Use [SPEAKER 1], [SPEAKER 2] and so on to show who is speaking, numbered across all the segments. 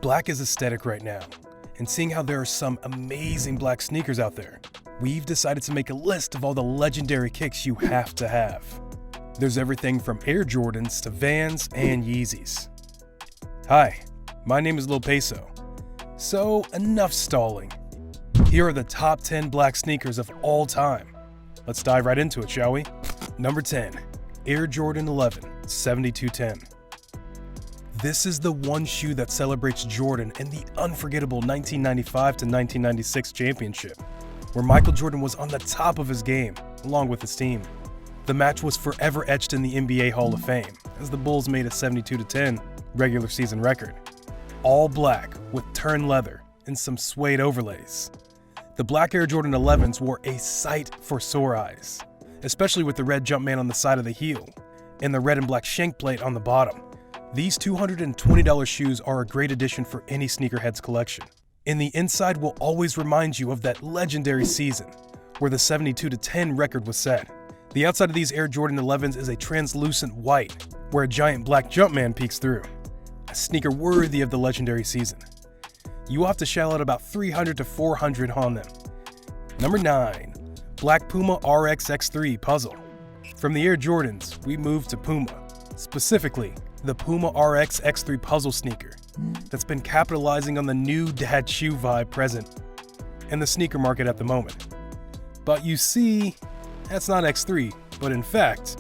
[SPEAKER 1] Black is aesthetic right now, and seeing how there are some amazing black sneakers out there, we've decided to make a list of all the legendary kicks you have to have. There's everything from Air Jordans to Vans and Yeezys. Hi, my name is Lil Peso. So enough stalling. Here are the top 10 black sneakers of all time. Let's dive right into it, shall we? Number 10, Air Jordan 11 7210. This is the one shoe that celebrates Jordan in the unforgettable 1995 to 1996 championship, where Michael Jordan was on the top of his game, along with his team. The match was forever etched in the NBA Hall of Fame, as the Bulls made a 72-10 regular season record. All black with turned leather and some suede overlays. The black Air Jordan 11s were a sight for sore eyes, especially with the red Jumpman on the side of the heel and the red and black shank plate on the bottom. These $220 shoes are a great addition for any sneakerhead's collection. And the inside will always remind you of that legendary season where the 72-10 record was set. The outside of these Air Jordan 11s is a translucent white where a giant black Jumpman peeks through. A sneaker worthy of the legendary season. You will have to shell out about $300 to $400 on them. Number 9, Black Puma RX X3 Puzzle. From the Air Jordans, we move to Puma, specifically the Puma RX X3 Puzzle sneaker that's been capitalizing on the new dad shoe vibe present in the sneaker market at the moment. But you see, that's not X3, but in fact,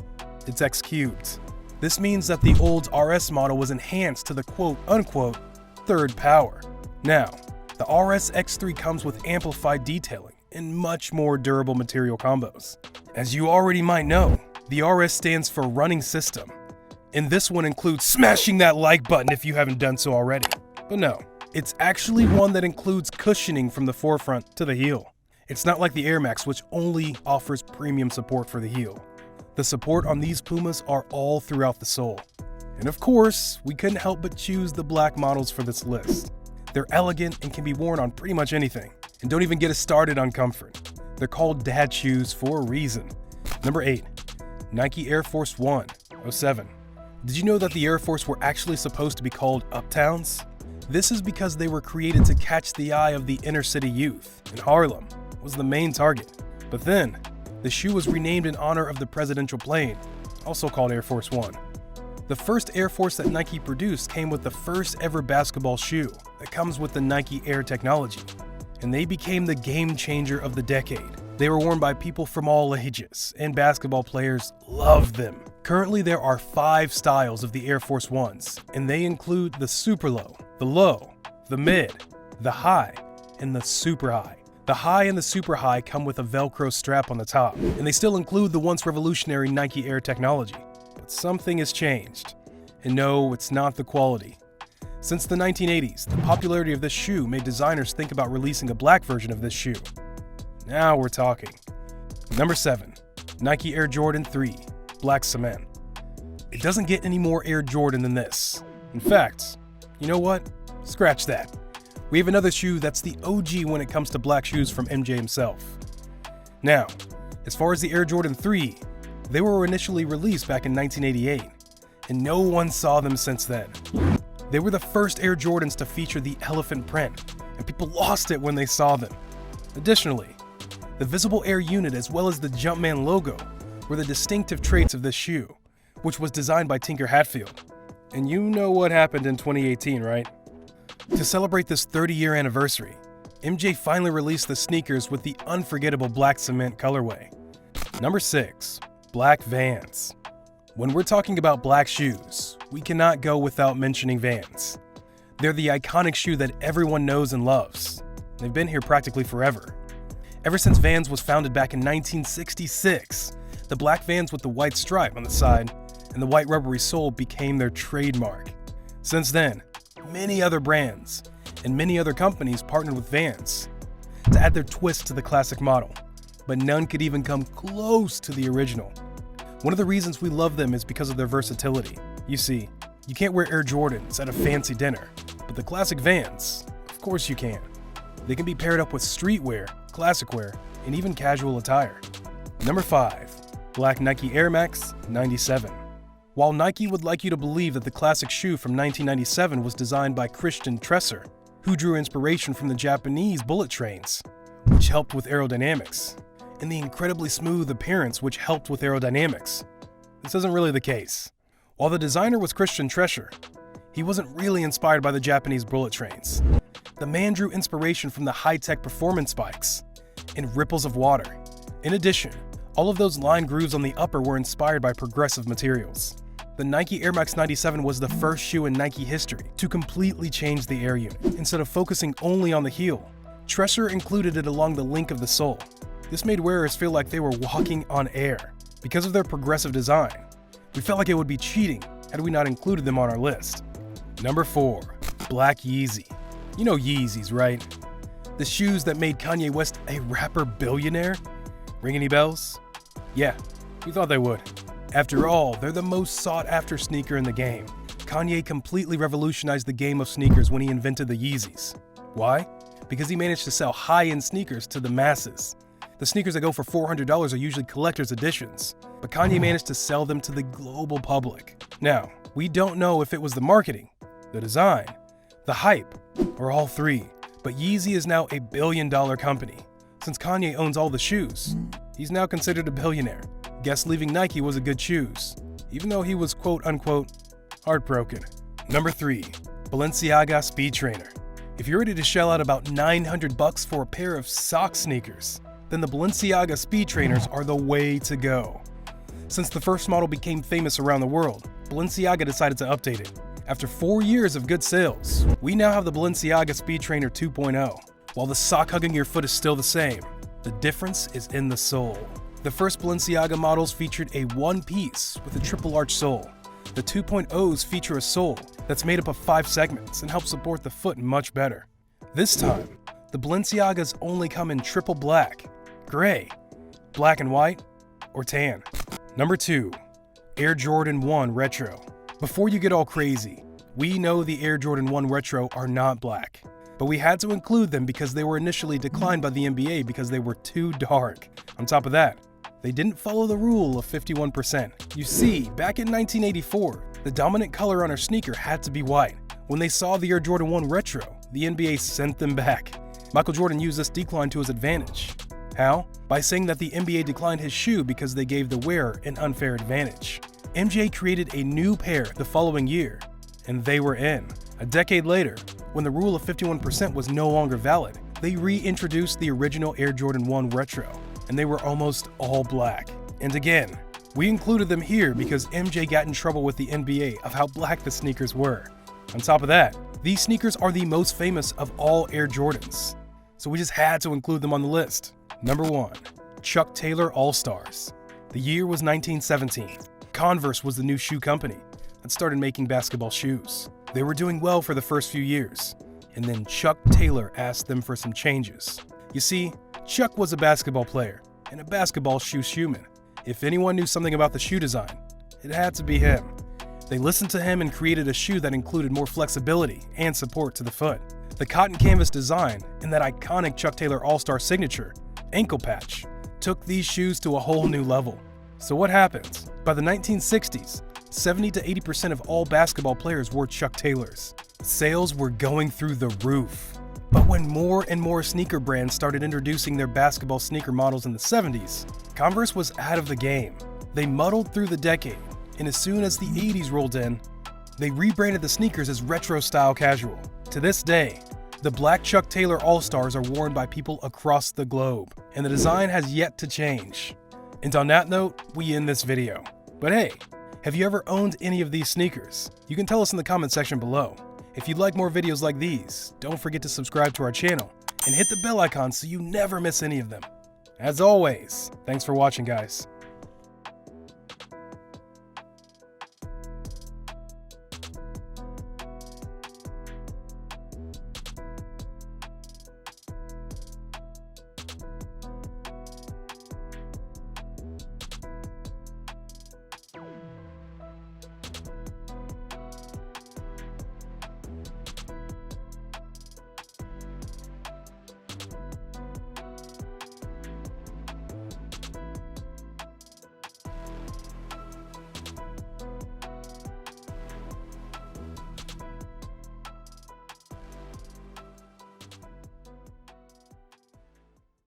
[SPEAKER 1] it's X cubed. This means that the old RS model was enhanced to the quote-unquote third power. Now, the RS X3 comes with amplified detailing and much more durable material combos. As you already might know, the RS stands for running system, and this one includes smashing that like button if you haven't done so already. But no, it's actually one that includes cushioning from the forefront to the heel. It's not like the Air Max, which only offers premium support for the heel. The support on these Pumas are all throughout the sole. And of course, we couldn't help but choose the black models for this list. They're elegant and can be worn on pretty much anything. And don't even get us started on comfort. They're called dad shoes for a reason. Number 8, Nike Air Force 1 07. Did you know that the Air Force were actually supposed to be called Uptowns? This is because they were created to catch the eye of the inner city youth, and Harlem was the main target. But then, the shoe was renamed in honor of the presidential plane, also called Air Force 1. The first Air Force that Nike produced came with the first ever basketball shoe that comes with the Nike Air technology, and they became the game changer of the decade. They were worn by people from all ages, and basketball players loved them. Currently, there are 5 styles of the Air Force Ones, and they include the super low, the low, the mid, the high, and the super high. The high and the super high come with a Velcro strap on the top, and they still include the once revolutionary Nike Air technology. But something has changed. And no, it's not the quality. Since the 1980s, the popularity of this shoe made designers think about releasing a black version of this shoe. Now we're talking. Number 7, Nike Air Jordan 3 Black Cement. It doesn't get any more Air Jordan than this. In fact, you know what? Scratch that. We have another shoe that's the OG when it comes to black shoes from MJ himself. Now, as far as the Air Jordan 3, they were initially released back in 1988, and no one saw them since then. They were the first Air Jordans to feature the elephant print, and people lost it when they saw them. Additionally, the visible Air unit as well as the Jumpman logo were the distinctive traits of this shoe, which was designed by Tinker Hatfield. And you know what happened in 2018, right? To celebrate this 30-year anniversary, MJ finally released the sneakers with the unforgettable black cement colorway. Number 6, Black Vans. When we're talking about black shoes, we cannot go without mentioning Vans. They're the iconic shoe that everyone knows and loves. They've been here practically forever. Ever since Vans was founded back in 1966, the black Vans with the white stripe on the side and the white rubbery sole became their trademark. Since then, many other brands and many other companies partnered with Vans to add their twist to the classic model, but none could even come close to the original. One of the reasons we love them is because of their versatility. You see, you can't wear Air Jordans at a fancy dinner, but the classic Vans, of course you can. They can be paired up with streetwear, classic wear, and even casual attire. Number 5, Black Nike Air Max 97. While Nike would like you to believe that the classic shoe from 1997 was designed by Christian Tresser, who drew inspiration from the Japanese bullet trains, which helped with aerodynamics, and the incredibly smooth appearance which helped with aerodynamics, this isn't really the case. While the designer was Christian Tresser, he wasn't really inspired by the Japanese bullet trains. The man drew inspiration from the high-tech performance spikes and ripples of water. In addition, all of those line grooves on the upper were inspired by progressive materials. The Nike Air Max 97 was the first shoe in Nike history to completely change the air unit. Instead of focusing only on the heel, Tresser included it along the link of the sole. This made wearers feel like they were walking on air. Because of their progressive design, we felt like it would be cheating had we not included them on our list. Number 4. Black Yeezy. You know Yeezys, right? The shoes that made Kanye West a rapper billionaire? Ring any bells? Yeah, we thought they would. After all, they're the most sought-after sneaker in the game. Kanye completely revolutionized the game of sneakers when he invented the Yeezys. Why? Because he managed to sell high-end sneakers to the masses. The sneakers that go for $400 are usually collector's editions, but Kanye managed to sell them to the global public. Now, we don't know if it was the marketing, the design, the hype, or all three, but Yeezy is now a billion-dollar company. Since Kanye owns all the shoes, he's now considered a billionaire. Guess leaving Nike was a good choose, even though he was quote-unquote heartbroken. Number 3. Balenciaga Speed Trainer. If you're ready to shell out about $900 for a pair of sock sneakers, then the Balenciaga Speed Trainers are the way to go. Since the first model became famous around the world, Balenciaga decided to update it. After 4 years of good sales, we now have the Balenciaga Speed Trainer 2.0. While the sock hugging your foot is still the same, the difference is in the sole. The first Balenciaga models featured a one-piece with a triple arch sole. The 2.0s feature a sole that's made up of 5 segments and helps support the foot much better. This time, the Balenciagas only come in triple black, gray, black and white, or tan. Number 2. Air Jordan 1 Retro. Before you get all crazy, we know the Air Jordan 1 Retro are not black, but we had to include them because they were initially declined by the NBA because they were too dark. On top of that, they didn't follow the rule of 51%. You see, back in 1984, the dominant color on our sneaker had to be white. When they saw the Air Jordan 1 Retro, the NBA sent them back. Michael Jordan used this decline to his advantage. How? By saying that the NBA declined his shoe because they gave the wearer an unfair advantage. MJ created a new pair the following year, and they were in. A decade later, when the rule of 51% was no longer valid, they reintroduced the original Air Jordan 1 Retro, and they were almost all black. And again, we included them here because MJ got in trouble with the NBA of how black the sneakers were. On top of that, these sneakers are the most famous of all Air Jordans, so we just had to include them on the list. Number 1. Chuck Taylor All-Stars. The year was 1917. Converse was the new shoe company that started making basketball shoes. They were doing well for the first few years, and then Chuck Taylor asked them for some changes. You see, Chuck was a basketball player and a basketball shoe shoeman. If anyone knew something about the shoe design, it had to be him. They listened to him and created a shoe that included more flexibility and support to the foot. The cotton canvas design and that iconic Chuck Taylor All-Star signature, ankle patch, took these shoes to a whole new level. So what happened? By the 1960s, 70 to 80% of all basketball players wore Chuck Taylors. Sales were going through the roof. But when more and more sneaker brands started introducing their basketball sneaker models in the 70s, Converse was out of the game. They muddled through the decade, and as soon as the 80s rolled in, they rebranded the sneakers as retro style casual. To this day, the black Chuck Taylor All-Stars are worn by people across the globe, and the design has yet to change. And on that note, we end this video. But hey, have you ever owned any of these sneakers? You can tell us in the comment section below. If you'd like more videos like these, don't forget to subscribe to our channel and hit the bell icon so you never miss any of them. As always, thanks for watching, guys.